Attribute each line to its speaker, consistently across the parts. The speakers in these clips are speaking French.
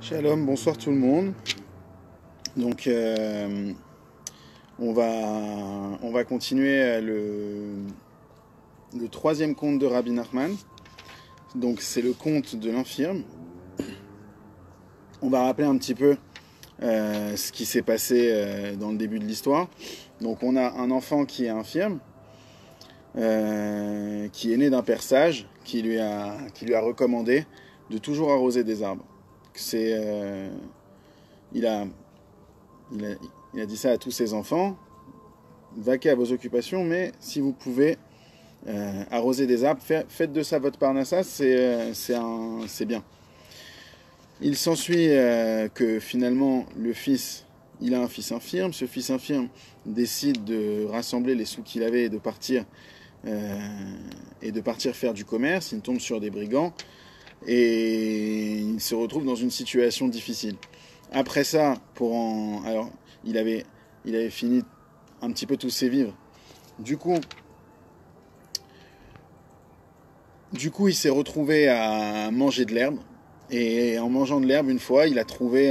Speaker 1: Shalom, bonsoir tout le monde. Donc on va continuer le troisième conte de Rabbi Nachman. Donc c'est le conte de l'infirme. On va rappeler un petit peu ce qui s'est passé dans le début de l'histoire. Donc on a un enfant qui est infirme, qui est né d'un père sage, qui lui a recommandé de toujours arroser des arbres. Il a dit ça à tous ses enfants: vaquez à vos occupations, mais si vous pouvez arroser des arbres, faites de ça votre parnassa, c'est bien. Il s'ensuit que finalement il a un fils infirme. Ce fils infirme décide de rassembler les sous qu'il avait et de partir faire du commerce. Il tombe sur des brigands et il se retrouve dans une situation difficile. Après ça, alors il avait fini un petit peu tous ses vivres. Du coup, il s'est retrouvé à manger de l'herbe. Et en mangeant de l'herbe, une fois, il a trouvé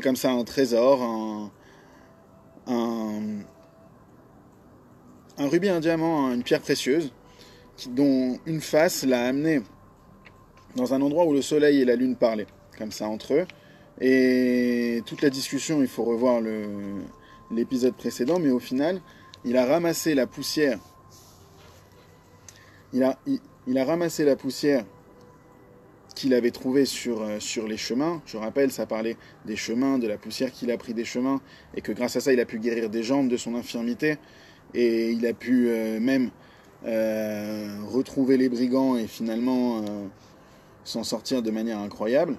Speaker 1: comme ça un trésor, un rubis, un diamant, une pierre précieuse, dont une face l'a amené dans un endroit où le soleil et la lune parlaient, comme ça entre eux. Et toute la discussion, il faut revoir l'épisode précédent, mais au final, il a ramassé la poussière. Il a ramassé la poussière qu'il avait trouvée sur les chemins. Je rappelle, ça parlait des chemins, de la poussière qu'il a pris des chemins, et que grâce à ça, il a pu guérir des jambes de son infirmité, et il a pu même retrouver les brigands et finalement s'en sortir de manière incroyable.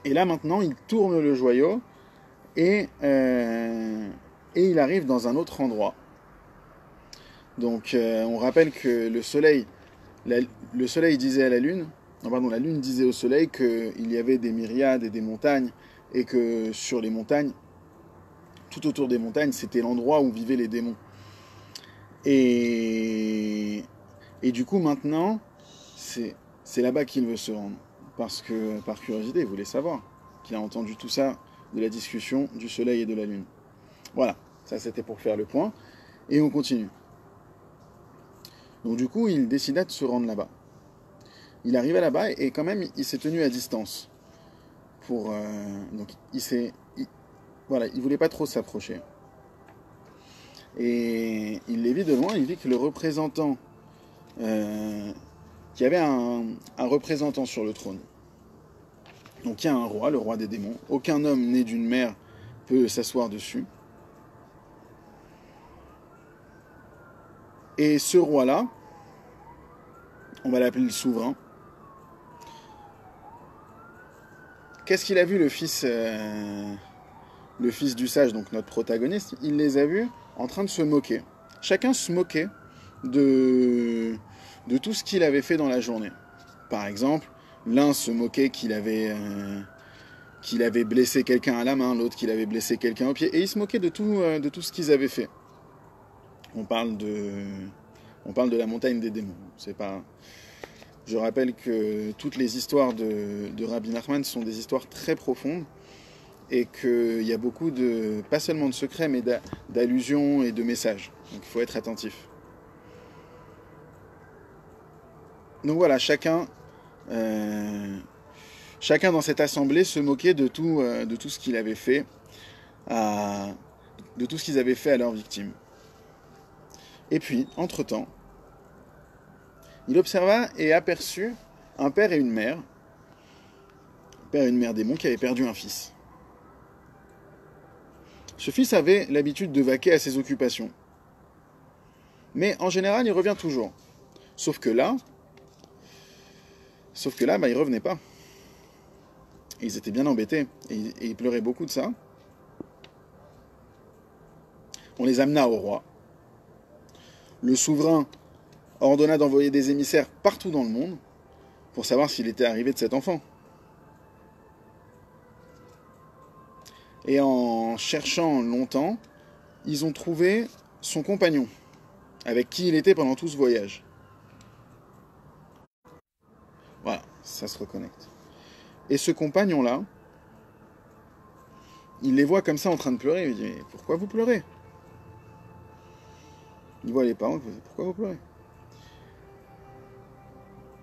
Speaker 1: Et là maintenant, il tourne le joyau et il arrive dans un autre endroit. Donc on rappelle que le soleil disait à la lune, la lune disait au soleil qu'il y avait des myriades et des montagnes, et que sur les montagnes, tout autour des montagnes, c'était l'endroit où vivaient les démons. Et du coup maintenant, c'est là-bas qu'il veut se rendre. Parce que, par curiosité, il voulait savoir, qu'il a entendu tout ça de la discussion du soleil et de la lune. Voilà, ça c'était pour faire le point. Et on continue. Donc du coup, il décida de se rendre là-bas. Il arriva là-bas et quand même, il s'est tenu à distance. Donc il voulait pas trop s'approcher. Et il les vit de loin, il vit que le représentant... qu'il y avait un représentant sur le trône. Donc il y a un roi, le roi des démons. Aucun homme né d'une mère peut s'asseoir dessus. Et ce roi-là, on va l'appeler le souverain. Qu'est-ce qu'il a vu, le fils du sage, donc notre protagoniste? Il les a vus en train de se moquer. Chacun se moquait de tout ce qu'il avait fait dans la journée. Par exemple, l'un se moquait qu'il avait blessé quelqu'un à la main, l'autre qu'il avait blessé quelqu'un au pied, et ils se moquaient de tout ce qu'ils avaient fait. On parle de la montagne des démons. Je rappelle que toutes les histoires de Rabbi Nachman sont des histoires très profondes, et qu'il y a beaucoup pas seulement de secrets, mais d'allusions et de messages. Donc il faut être attentif. Donc voilà, chacun dans cette assemblée se moquait de tout ce qu'il avait fait, de tout ce qu'ils avaient fait à leurs victimes. Et puis, entre-temps, il observa et aperçut un père et une mère démons qui avaient perdu un fils. Ce fils avait l'habitude de vaquer à ses occupations. Mais en général, il revient toujours. Sauf que là, il revenait pas. Et ils étaient bien embêtés. Et ils pleuraient beaucoup de ça. On les amena au roi. Le souverain ordonna d'envoyer des émissaires partout dans le monde pour savoir s'il était arrivé de cet enfant. Et en cherchant longtemps, ils ont trouvé son compagnon, avec qui il était pendant tout ce voyage. Voilà, ça se reconnecte. Et ce compagnon-là, il les voit comme ça en train de pleurer. Il dit, mais pourquoi vous pleurez? Il voit les parents, il dit, pourquoi vous pleurez?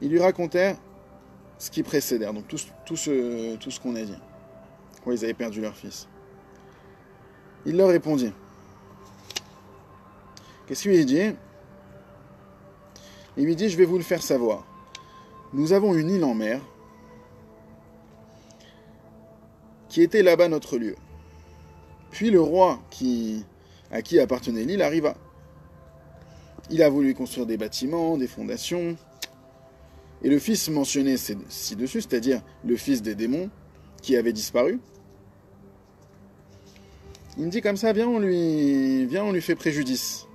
Speaker 1: Ils lui racontèrent ce qui précédait, donc tout ce qu'on a dit, quand ils avaient perdu leur fils. Il leur répondit. Qu'est-ce qu'il lui dit? Il lui dit, je vais vous le faire savoir. Nous avons une île en mer qui était là-bas notre lieu. Puis le roi à qui appartenait l'île arriva. Il a voulu construire des bâtiments, des fondations. Et le fils mentionné ci-dessus, c'est-à-dire le fils des démons qui avait disparu, il me dit comme ça, viens, on lui fait préjudice.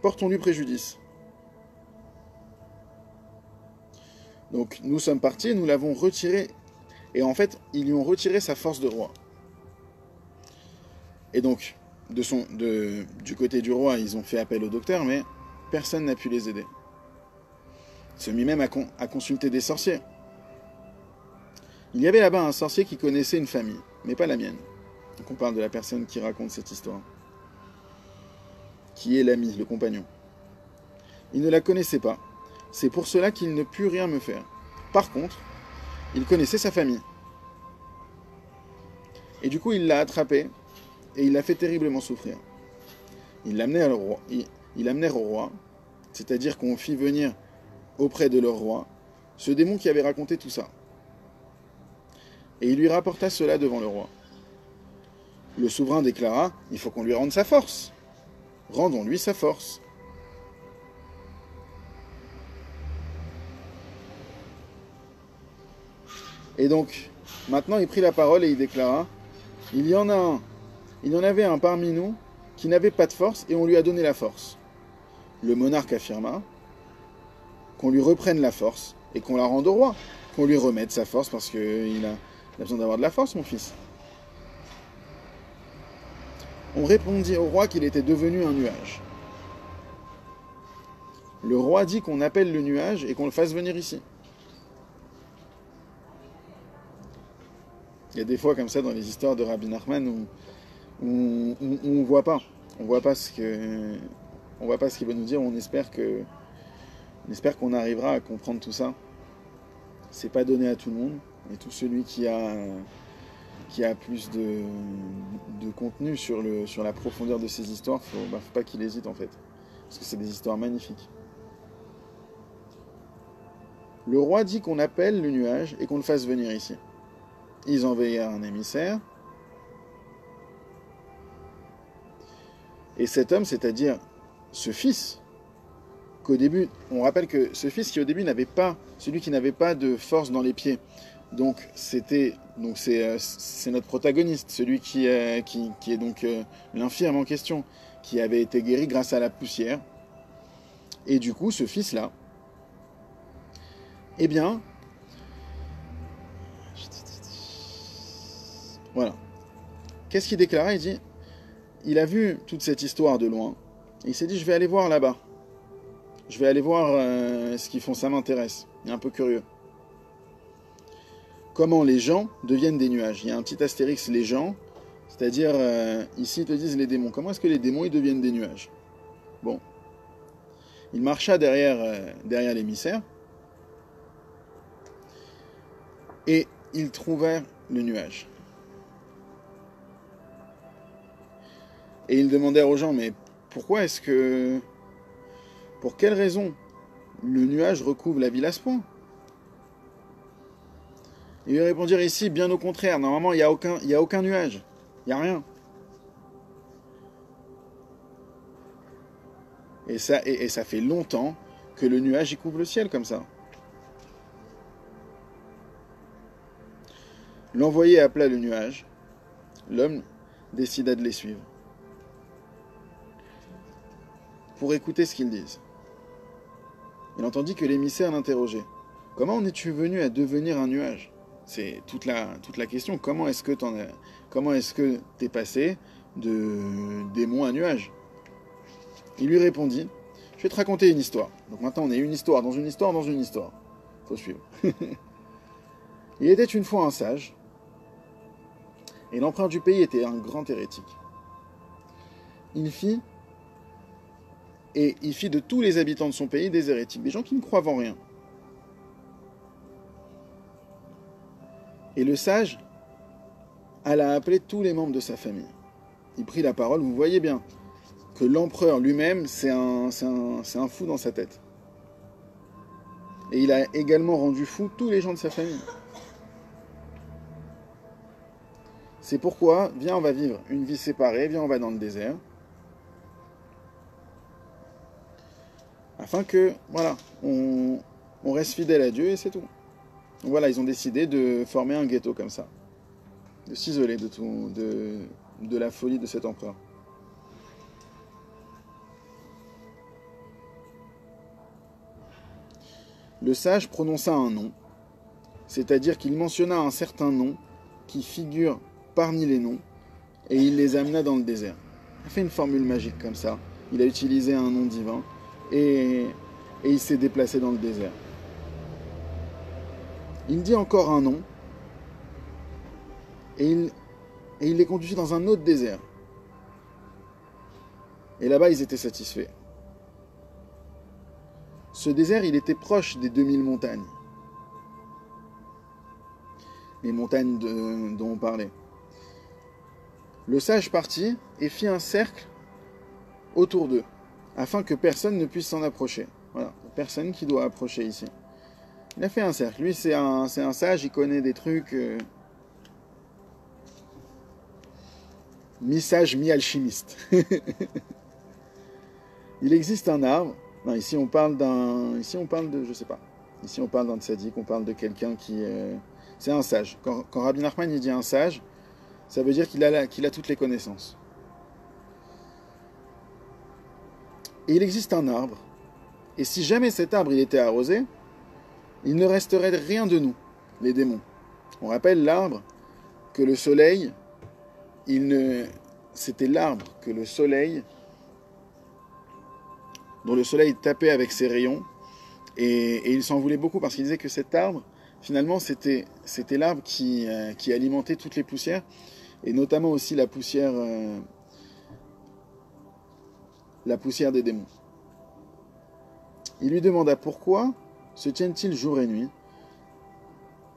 Speaker 1: Portons-lui préjudice. Donc nous sommes partis, nous l'avons retiré. Et en fait, ils lui ont retiré sa force de roi. Et donc, du côté du roi, ils ont fait appel au docteur, mais personne n'a pu les aider. Ils se mit même à consulter des sorciers. Il y avait là-bas un sorcier qui connaissait une famille, mais pas la mienne. Donc on parle de la personne qui raconte cette histoire. Qui est l'ami, le compagnon. Il ne la connaissait pas. C'est pour cela qu'il ne put rien me faire. Par contre, il connaissait sa famille. Et du coup, il l'a attrapé et il l'a fait terriblement souffrir. Ils l'amenèrent au roi, c'est-à-dire qu'on fit venir auprès de leur roi ce démon qui avait raconté tout ça. Et il lui rapporta cela devant le roi. Le souverain déclara, il faut qu'on lui rende sa force. Rendons-lui sa force. Et donc, maintenant il prit la parole et il déclara, il y en avait un parmi nous qui n'avait pas de force et on lui a donné la force. Le monarque affirma qu'on lui reprenne la force et qu'on la rende au roi, qu'on lui remette sa force parce qu'il a besoin d'avoir de la force, mon fils. On répondit au roi qu'il était devenu un nuage. Le roi dit qu'on appelle le nuage et qu'on le fasse venir ici. Il y a des fois comme ça dans les histoires de Rabbi Nachman où on ne voit pas. On voit pas ce qu'il va nous dire. On espère qu'on arrivera à comprendre tout ça. C'est pas donné à tout le monde. Et tout celui qui a plus de contenu sur la profondeur de ces histoires, faut pas qu'il hésite en fait. Parce que c'est des histoires magnifiques. Le roi dit qu'on appelle le nuage et qu'on le fasse venir ici. Ils envoyèrent un émissaire. Et cet homme, c'est-à-dire ce fils, qu'au début, on rappelle que ce fils qui au début celui qui n'avait pas de force dans les pieds, donc c'est notre protagoniste, celui qui est donc l'infirme en question, qui avait été guéri grâce à la poussière. Et du coup, ce fils-là, eh bien, voilà. Qu'est-ce qu'il déclarait? Il dit, il a vu toute cette histoire de loin, et il s'est dit, je vais aller voir là-bas. Je vais aller voir ce qu'ils font, ça m'intéresse. Il est un peu curieux. Comment les gens deviennent des nuages. Il y a un petit astérix, les gens, c'est-à-dire, ici ils te disent les démons. Comment est-ce que les démons ils deviennent des nuages? Bon. Il marcha derrière l'émissaire, et ils trouvèrent le nuage. Et ils demandèrent aux gens, mais pour quelle raison le nuage recouvre la ville à ce point? Ils lui répondirent ici, bien au contraire, normalement il n'y a aucun nuage, il n'y a rien. Et ça fait longtemps que le nuage y couvre le ciel comme ça. L'envoyé appela le nuage, l'homme décida de les suivre. Pour écouter ce qu'ils disent. Il entendit que l'émissaire l'interrogeait. Comment en es-tu venu à devenir un nuage? C'est toute la question. Comment est-ce que t'es passé de démon à nuage? Il lui répondit, je vais te raconter une histoire. Donc maintenant on est une histoire dans une histoire dans une histoire. Faut suivre. Il était une fois un sage, et l'empereur du pays était un grand hérétique. Il fit de tous les habitants de son pays des hérétiques, des gens qui ne croient en rien. Et le sage alla appeler tous les membres de sa famille. Il prit la parole, vous voyez bien que l'empereur lui-même, c'est un fou dans sa tête. Et il a également rendu fou tous les gens de sa famille. C'est pourquoi, viens, on va vivre une vie séparée, viens, on va dans le désert. Afin que, voilà, on reste fidèle à Dieu et c'est tout. Donc voilà, ils ont décidé de former un ghetto comme ça. De s'isoler de la folie de cet empereur. Le sage prononça un nom, c'est-à-dire qu'il mentionna un certain nom qui figure parmi les noms, et il les amena dans le désert. Il a fait une formule magique comme ça. Il a utilisé un nom divin, et il s'est déplacé dans le désert. Il dit encore un nom, et il les conduisit dans un autre désert. Et là-bas, ils étaient satisfaits. Ce désert, il était proche des 2000 montagnes. Les montagnes dont on parlait. Le sage partit et fit un cercle autour d'eux, afin que personne ne puisse s'en approcher. Voilà, personne qui doit approcher ici. Il a fait un cercle. Lui, c'est un sage, il connaît des trucs... mi-sage, mi-alchimiste. Il existe un arbre. Non, ici on parle de, je sais pas. Ici on parle d'un tzaddik, on parle de quelqu'un qui, c'est un sage. Quand Rabbi Nachman il dit un sage, ça veut dire qu'il a toutes les connaissances. Et il existe un arbre. Et si jamais cet arbre il était arrosé, il ne resterait rien de nous, les démons. On rappelle l'arbre que le soleil, c'était l'arbre que le soleil, dont le soleil tapait avec ses rayons, et il s'en voulait beaucoup parce qu'il disait que cet arbre, finalement, c'était l'arbre qui alimentait toutes les poussières, et notamment aussi la poussière des démons. Il lui demanda pourquoi se tiennent-ils jour et nuit.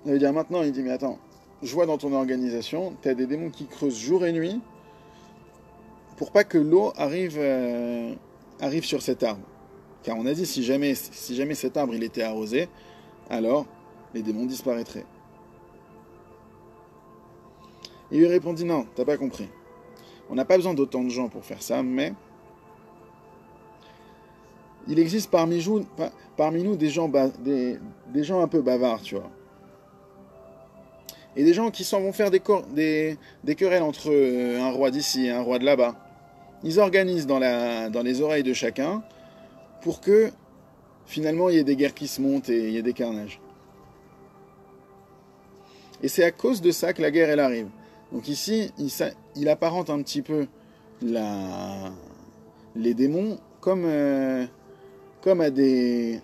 Speaker 1: Il veut dire maintenant, il dit mais attends, je vois dans ton organisation, tu as des démons qui creusent jour et nuit pour pas que l'eau arrive sur cet arbre. Car on a dit, si jamais cet arbre il était arrosé, alors les démons disparaîtraient. Il lui répondit, non, t'as pas compris. On n'a pas besoin d'autant de gens pour faire ça, mais il existe parmi nous des gens un peu bavards, tu vois. Et des gens qui s'en vont faire des querelles entre un roi d'ici et un roi de là-bas. Ils organisent dans les oreilles de chacun pour que, finalement, il y ait des guerres qui se montent et il y ait des carnages. Et c'est à cause de ça que la guerre, elle arrive. Donc ici, il apparente un petit peu les démons comme à des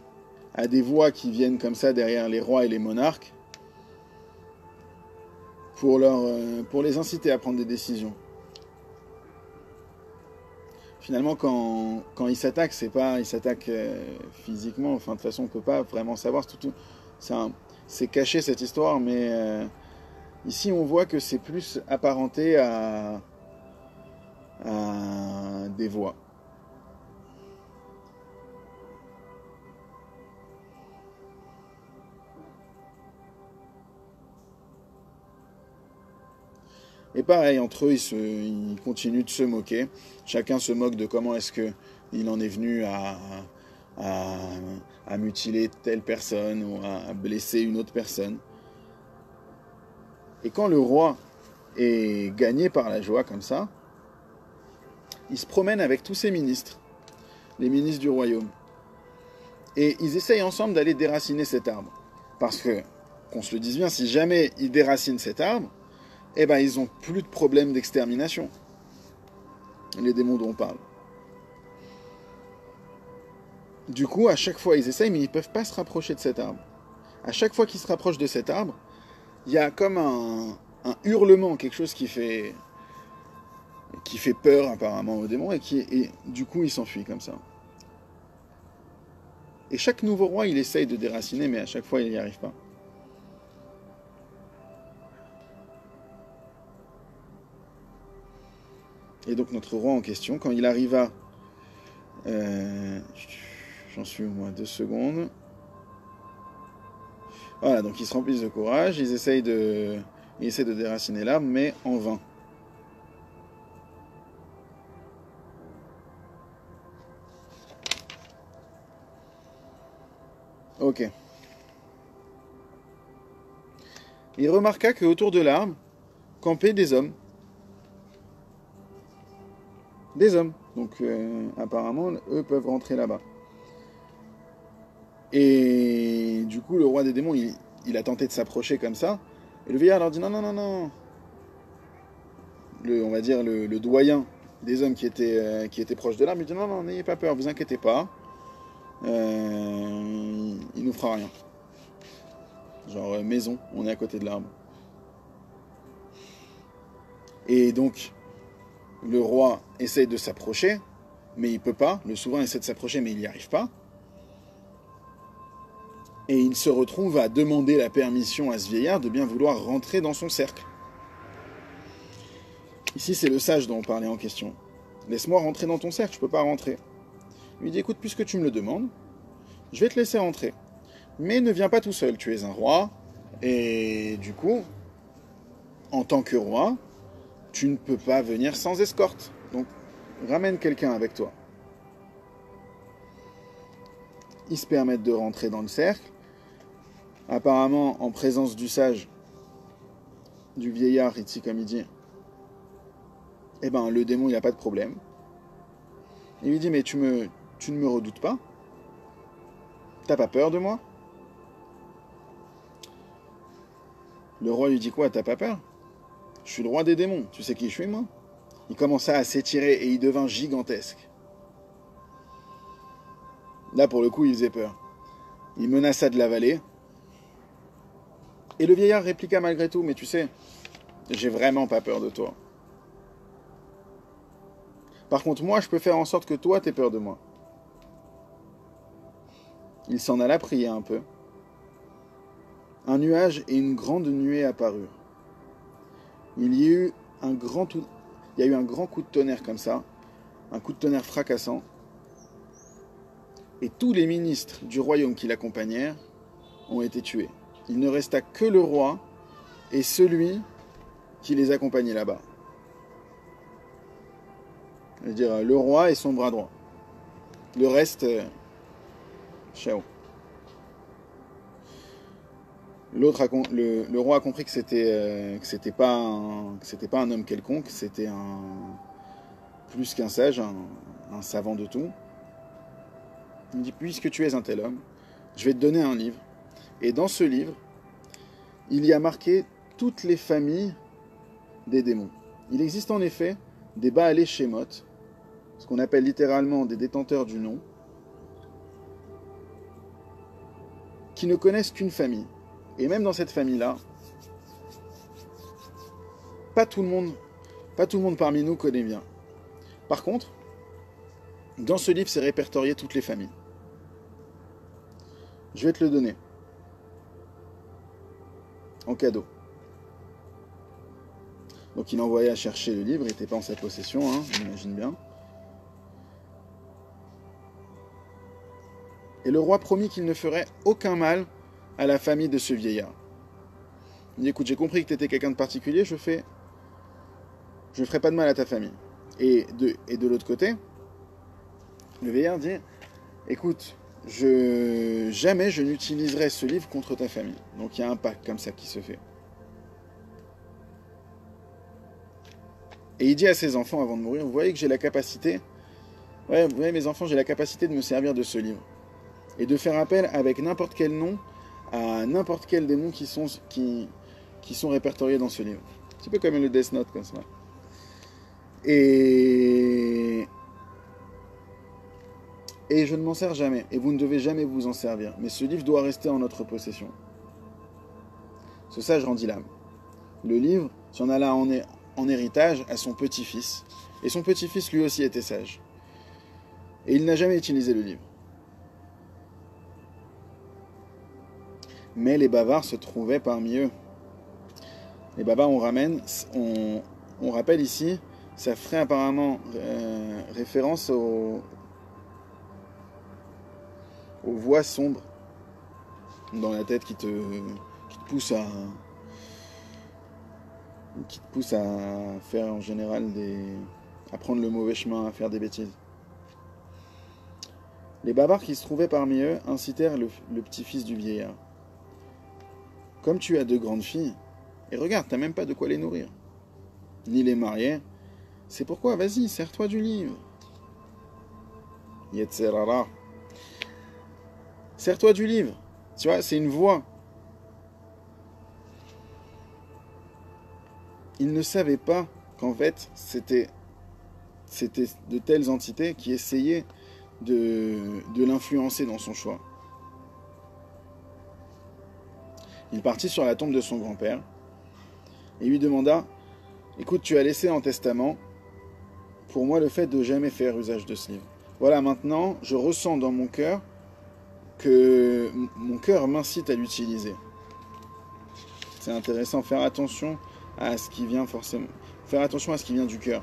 Speaker 1: voix qui viennent comme ça derrière les rois et les monarques pour les inciter à prendre des décisions. Finalement, quand ils s'attaquent, ils s'attaquent physiquement. Enfin, de toute façon, on peut pas vraiment savoir. C'est caché cette histoire, mais ici, on voit que c'est plus apparenté à des voix. Et pareil, entre eux, ils continuent de se moquer. Chacun se moque de comment est-ce qu'il en est venu à mutiler telle personne ou à blesser une autre personne. Et quand le roi est gagné par la joie comme ça, il se promène avec tous ses ministres, les ministres du royaume. Et ils essayent ensemble d'aller déraciner cet arbre. Parce que, qu'on se le dise bien, si jamais ils déracinent cet arbre, eh ben, ils n'ont plus de problème d'extermination. Les démons dont on parle. Du coup, à chaque fois, ils essayent, mais ils ne peuvent pas se rapprocher de cet arbre. À chaque fois qu'ils se rapprochent de cet arbre, il y a comme un hurlement, quelque chose qui fait peur apparemment au démon, et du coup il s'enfuit comme ça. Et chaque nouveau roi, il essaye de déraciner, mais à chaque fois, il n'y arrive pas. Et donc notre roi en question, quand il arriva... J'en suis au moins 2 secondes. Voilà, donc ils se remplissent de courage, ils essaient de déraciner l'arbre, mais en vain. Ok. Il remarqua que autour de l'arbre campaient des hommes. Des hommes. Donc apparemment, eux peuvent rentrer là-bas. Et du coup, le roi des démons, il a tenté de s'approcher comme ça. Et le vieillard leur dit non, non, non, non. On va dire le doyen des hommes qui étaient proches de l'arbre, il dit non, non, n'ayez pas peur, vous inquiétez pas. Il nous fera rien. Genre maison, on est à côté de l'arbre. Et donc, le roi essaye de s'approcher, mais il peut pas. Le souverain essaie de s'approcher, mais il n'y arrive pas. Et il se retrouve à demander la permission à ce vieillard de bien vouloir rentrer dans son cercle. Ici, c'est le sage dont on parlait en question. Laisse-moi rentrer dans ton cercle, je peux pas rentrer. Il lui dit, écoute, puisque tu me le demandes, je vais te laisser rentrer. Mais ne viens pas tout seul, tu es un roi, et du coup, en tant que roi, tu ne peux pas venir sans escorte. Donc, ramène quelqu'un avec toi. Ils se permettent de rentrer dans le cercle. Apparemment, en présence du sage, du vieillard, ici comme il dit, eh ben, le démon, il n'a pas de problème. Il lui dit, mais tu ne me redoutes pas? T'as pas peur de moi? Le roi lui dit quoi? T'as pas peur? Je suis le roi des démons. Tu sais qui je suis, moi? Il commença à s'étirer et il devint gigantesque. Là, pour le coup, il faisait peur. Il menaça de l'avaler. Et le vieillard répliqua malgré tout, mais tu sais, j'ai vraiment pas peur de toi. Par contre, moi, je peux faire en sorte que toi, t'aies peur de moi. Il s'en alla prier un peu. Un nuage et une grande nuée apparurent. Il y a eu un grand coup de tonnerre comme ça, un coup de tonnerre fracassant, et tous les ministres du royaume qui l'accompagnèrent ont été tués. Il ne resta que le roi et celui qui les accompagnait là-bas. C'est-à-dire le roi et son bras droit. Le reste, ciao. Le roi a compris que c'était pas un homme quelconque, c'était plus qu'un sage, un savant de tout. Il dit, puisque tu es un tel homme, je vais te donner un livre. Et dans ce livre, il y a marqué toutes les familles des démons. Il existe en effet des Baalé Shemot, ce qu'on appelle littéralement des détenteurs du nom, qui ne connaissent qu'une famille. Et même dans cette famille-là, pas tout le monde parmi nous connaît bien. Par contre, dans ce livre, c'est répertorié toutes les familles. Je vais te le donner. En cadeau. Donc il envoyait à chercher le livre, il n'était pas en sa possession, hein, j'imagine bien. Et le roi promit qu'il ne ferait aucun mal à la famille de ce vieillard. Il dit, écoute, j'ai compris que tu étais quelqu'un de particulier, je ferai pas de mal à ta famille. Et de l'autre côté, le vieillard dit, écoute, jamais je n'utiliserai ce livre contre ta famille. Donc il y a un pacte comme ça qui se fait. Et il dit à ses enfants avant de mourir, vous voyez que j'ai la capacité, ouais, vous voyez mes enfants, j'ai la capacité de me servir de ce livre. Et de faire appel avec n'importe quel nom à n'importe quel démon qui sont répertoriés dans ce livre. Un petit peu comme le Death Note, comme ça. Et je ne m'en sers jamais. Et vous ne devez jamais vous en servir. Mais ce livre doit rester en notre possession. Ce sage rendit l'âme. Le livre s'en alla en héritage à son petit-fils, et son petit-fils lui aussi était sage. Et il n'a jamais utilisé le livre. Mais les bavards se trouvaient parmi eux. Les bavards, on rappelle ici, ça ferait apparemment référence aux voix sombres dans la tête qui te poussent à faire en général à prendre le mauvais chemin, à faire des bêtises. Les bavards qui se trouvaient parmi eux incitèrent le petit-fils du vieillard. Comme tu as 2 grandes filles, et regarde, t'as même pas de quoi les nourrir, ni les marier, c'est pourquoi, vas-y, sers-toi du livre. Yetzerara. Sers-toi du livre. Tu vois, c'est une voix. Il ne savait pas qu'en fait, c'était de telles entités qui essayaient de l'influencer dans son choix. Il partit sur la tombe de son grand-père et lui demanda « Écoute, tu as laissé en testament pour moi le fait de jamais faire usage de ce livre. Voilà, maintenant, je ressens dans mon cœur que mon cœur m'incite à l'utiliser. » C'est intéressant, faire attention à ce qui vient forcément. Faire attention à ce qui vient du cœur.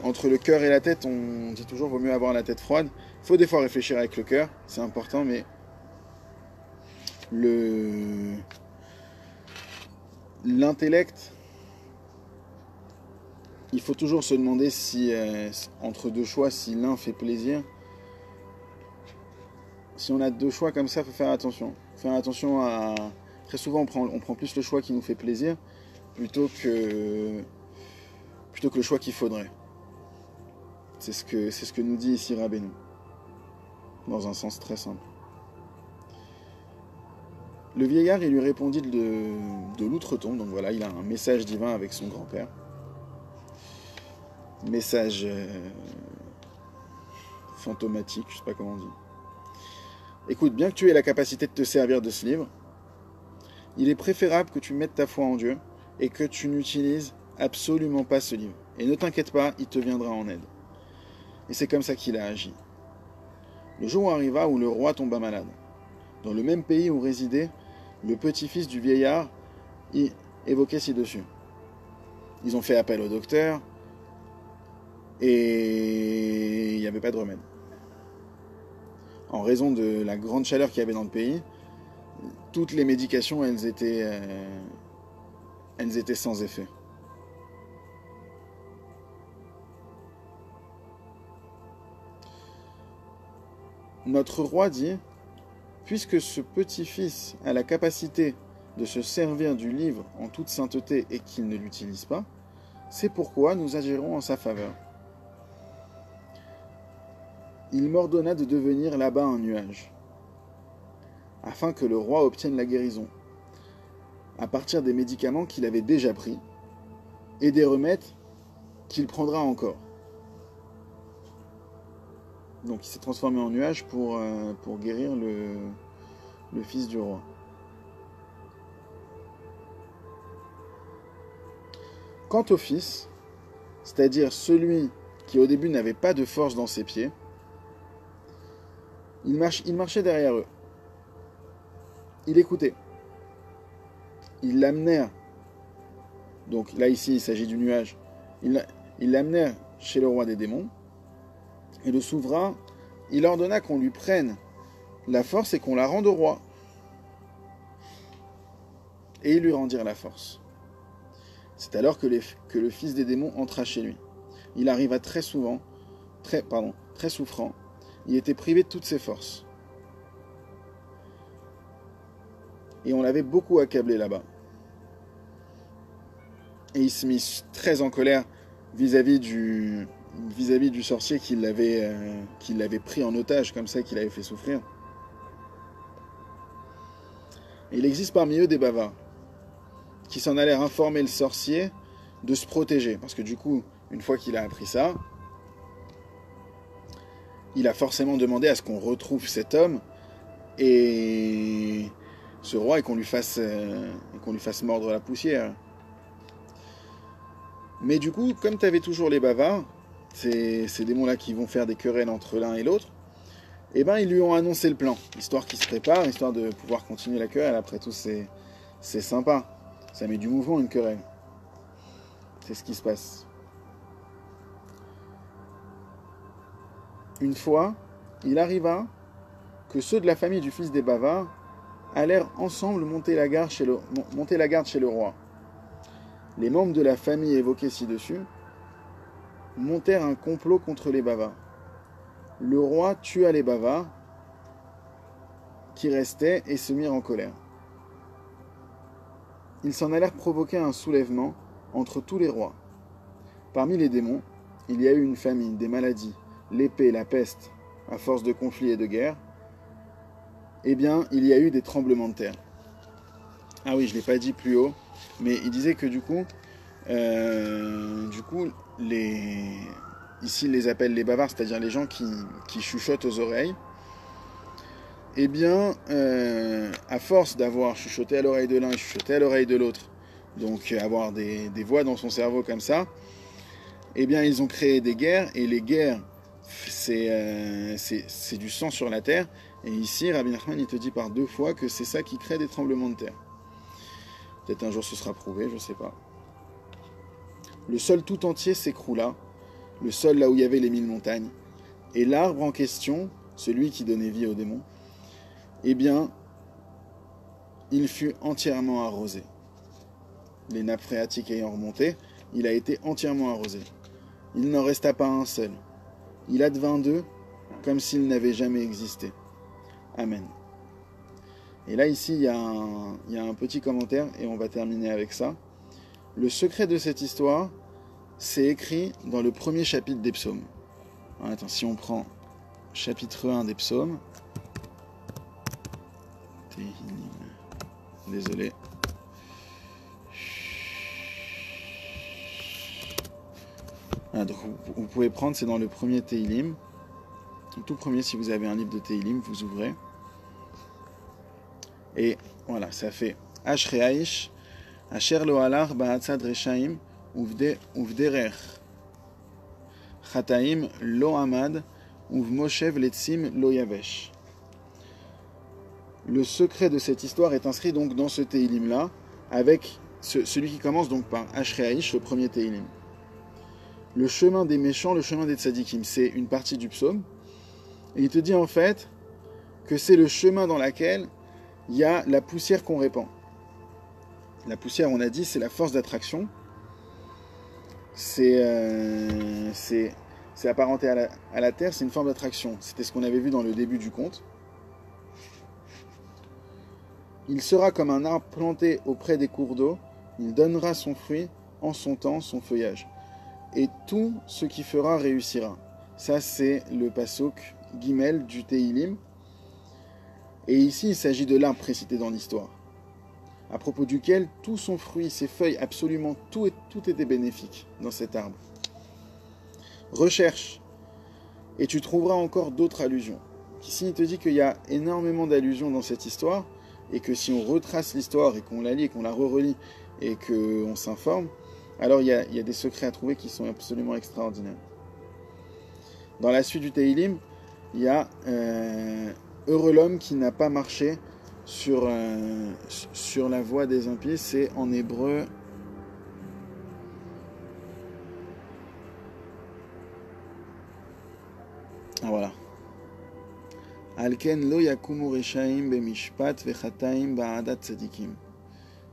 Speaker 1: Entre le cœur et la tête, on dit toujours vaut mieux avoir la tête froide. Il faut des fois réfléchir avec le cœur, c'est important, mais l'intellect, il faut toujours se demander si entre 2 choix, si l'un fait plaisir. Si on a 2 choix comme ça, il faut faire attention. Faire attention à... Très souvent, on prend plus le choix qui nous fait plaisir plutôt que le choix qu'il faudrait. C'est ce que nous dit ici Rabbeinu, dans un sens très simple. Le vieillard, il lui répondit de l'outre-tombe, donc voilà, il a un message divin avec son grand-père. Message fantomatique, je sais pas comment on dit. Écoute, bien que tu aies la capacité de te servir de ce livre, il est préférable que tu mettes ta foi en Dieu et que tu n'utilises absolument pas ce livre. Et ne t'inquiète pas, il te viendra en aide. Et c'est comme ça qu'il a agi. Le jour arriva où le roi tomba malade. Dans le même pays où résidait le petit-fils du vieillard évoqué ci-dessus. Ils ont fait appel au docteur et il n'y avait pas de remède. En raison de la grande chaleur qu'il y avait dans le pays, toutes les médications, elles étaient sans effet. Notre roi dit, puisque ce petit-fils a la capacité de se servir du livre en toute sainteté et qu'il ne l'utilise pas, c'est pourquoi nous agirons en sa faveur. Il m'ordonna de devenir là-bas un nuage, afin que le roi obtienne la guérison, à partir des médicaments qu'il avait déjà pris, et des remèdes qu'il prendra encore. Donc il s'est transformé en nuage pour guérir le fils du roi. Quant au fils, c'est-à-dire celui qui au début n'avait pas de force dans ses pieds, il marchait derrière eux. Il écoutait. Ils l'amenèrent. Donc là ici il s'agit du nuage. Ils l'amenèrent chez le roi des démons. Et le souverain, il ordonna qu'on lui prenne la force et qu'on la rende au roi. Et ils lui rendirent la force. C'est alors que le fils des démons entra chez lui. Il arriva très souffrant. Il était privé de toutes ses forces. Et on l'avait beaucoup accablé là-bas. Et il se mit très en colère vis-à-vis du sorcier qui l'avait pris en otage, comme ça, qu'il avait fait souffrir. Et il existe parmi eux des bavards qui s'en allèrent informer le sorcier de se protéger. Parce que du coup, une fois qu'il a appris ça, il a forcément demandé à ce qu'on retrouve cet homme et ce roi et qu'on lui fasse mordre la poussière. Mais du coup, comme tu avais toujours les bavards, ces démons-là qui vont faire des querelles entre l'un et l'autre, eh ben ils lui ont annoncé le plan, histoire qu'il se prépare, histoire de pouvoir continuer la querelle. Après tout, c'est sympa. Ça met du mouvement, une querelle. C'est ce qui se passe. Une fois, il arriva que ceux de la famille du fils des bavards allèrent ensemble monter la garde chez le roi. Les membres de la famille évoqués ci-dessus montèrent un complot contre les bavards. Le roi tua les bavards qui restaient et se mirent en colère. Ils s'en allèrent provoquer un soulèvement entre tous les rois. Parmi les démons, il y a eu une famine, des maladies, l'épée, la peste, à force de conflits et de guerres. Eh bien, il y a eu des tremblements de terre. Ah oui, je ne l'ai pas dit plus haut, mais il disait que du coup, ici, ils les appellent les bavards, c'est-à-dire les gens qui chuchotent aux oreilles. Eh bien, à force d'avoir chuchoté à l'oreille de l'un et chuchoté à l'oreille de l'autre, donc avoir des voix dans son cerveau comme ça, eh bien, ils ont créé des guerres, et les guerres, c'est du sang sur la terre. Et ici, Rabbi Nachman, il te dit par 2 fois que c'est ça qui crée des tremblements de terre. Peut-être un jour ce sera prouvé, je ne sais pas. Le sol tout entier s'écroula, le sol là où il y avait les 1000 montagnes, et l'arbre en question, celui qui donnait vie aux démons, eh bien, il fut entièrement arrosé. Les nappes phréatiques ayant remonté, il a été entièrement arrosé. Il n'en resta pas un seul. Il advint d'eux comme s'il n'avait jamais existé. Amen. Et là, ici, il y a un petit commentaire, et on va terminer avec ça. Le secret de cette histoire, c'est écrit dans le premier chapitre des psaumes. Attends, si on prend chapitre 1 des psaumes. Désolé. Donc vous pouvez prendre, c'est dans le premier Teilim. Le tout premier, si vous avez un livre de Teilim, vous ouvrez. Et voilà, ça fait Ashreaish, Asher lo halach ba'atzad reshaim, uvderer. Chataim lo amad, uvmoshev letzim lo yavesh. Le secret de cette histoire est inscrit donc dans ce Teilim-là, avec celui qui commence donc par Ashreaish, le premier Teilim. Le chemin des méchants, le chemin des tzadikim, c'est une partie du psaume. Et il te dit en fait que c'est le chemin dans lequel il y a la poussière qu'on répand. La poussière, on a dit, c'est la force d'attraction. C'est apparenté à la terre, c'est une forme d'attraction. C'était ce qu'on avait vu dans le début du conte. Il sera comme un arbre planté auprès des cours d'eau. Il donnera son fruit en son temps, son feuillage. Et tout ce qui fera réussira. Ça, c'est le pasuk Gimel du Teilim. Et ici, il s'agit de l'arbre précité dans l'histoire, à propos duquel tout son fruit, ses feuilles, absolument tout était bénéfique dans cet arbre. Recherche, et tu trouveras encore d'autres allusions. Ici, il te dit qu'il y a énormément d'allusions dans cette histoire, et que si on retrace l'histoire, et qu'on la lit, et qu'on la relit, et qu'on s'informe, alors il y a des secrets à trouver qui sont absolument extraordinaires. Dans la suite du Teilim, il y a heureux l'homme qui n'a pas marché sur la voie des impies. C'est en hébreu. Ah voilà. Alken lo yakumu reshaim bemishpat vechataim ba'adat tzadikim.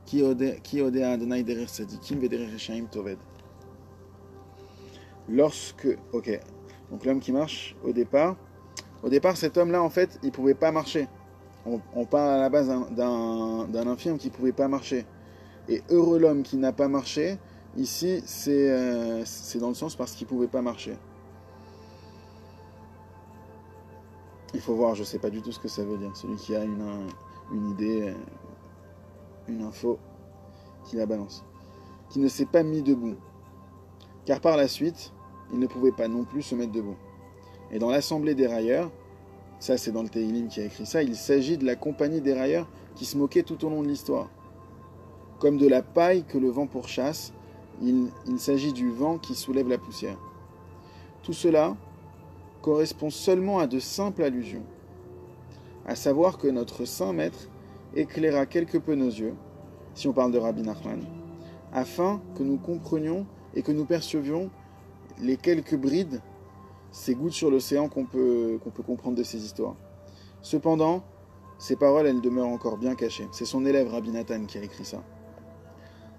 Speaker 1: Ki odea Adonai derer tzadikim vederer reshaim toved. Ok. Donc l'homme qui marche au départ, cet homme-là, en fait, il ne pouvait pas marcher. On parle à la base d'un infirme qui ne pouvait pas marcher. Et heureux l'homme qui n'a pas marché, ici, c'est dans le sens parce qu'il ne pouvait pas marcher. Il faut voir, je ne sais pas du tout ce que ça veut dire. Celui qui a une idée, une info, qui la balance. Qui ne s'est pas mis debout. Car par la suite, il ne pouvait pas non plus se mettre debout. Et dans l'assemblée des railleurs, Ça, c'est dans le Tehillim qui a écrit ça. Il s'agit de la compagnie des railleurs qui se moquait tout au long de l'histoire. Comme de la paille que le vent pourchasse, il s'agit du vent qui soulève la poussière. Tout cela correspond seulement à de simples allusions. À savoir que notre saint maître éclaira quelque peu nos yeux, si on parle de Rabbi Nachman, afin que nous comprenions et que nous percevions les quelques brides, ces gouttes sur l'océan qu'on peut comprendre de ces histoires. Cependant, ces paroles, elles demeurent encore bien cachées. C'est son élève Rabbi Nathan qui a écrit ça.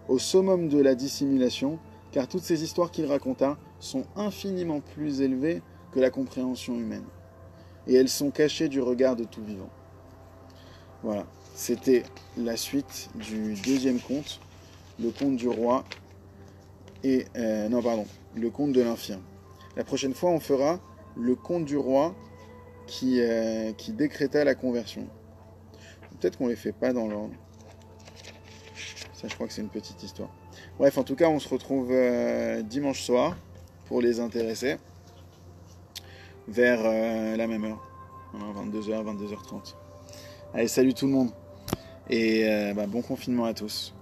Speaker 1: Au summum de la dissimulation, car toutes ces histoires qu'il raconta sont infiniment plus élevées que la compréhension humaine. Et elles sont cachées du regard de tout vivant. Voilà, c'était la suite du deuxième conte, le conte du roi et... le conte de l'infirme. La prochaine fois, on fera le conte du roi qui décréta la conversion. Peut-être qu'on les fait pas dans l'ordre. Ça, je crois que c'est une petite histoire. Bref, en tout cas, on se retrouve dimanche soir pour les intéressés, vers la même heure, 22h, 22h30. Allez, salut tout le monde, et bon confinement à tous.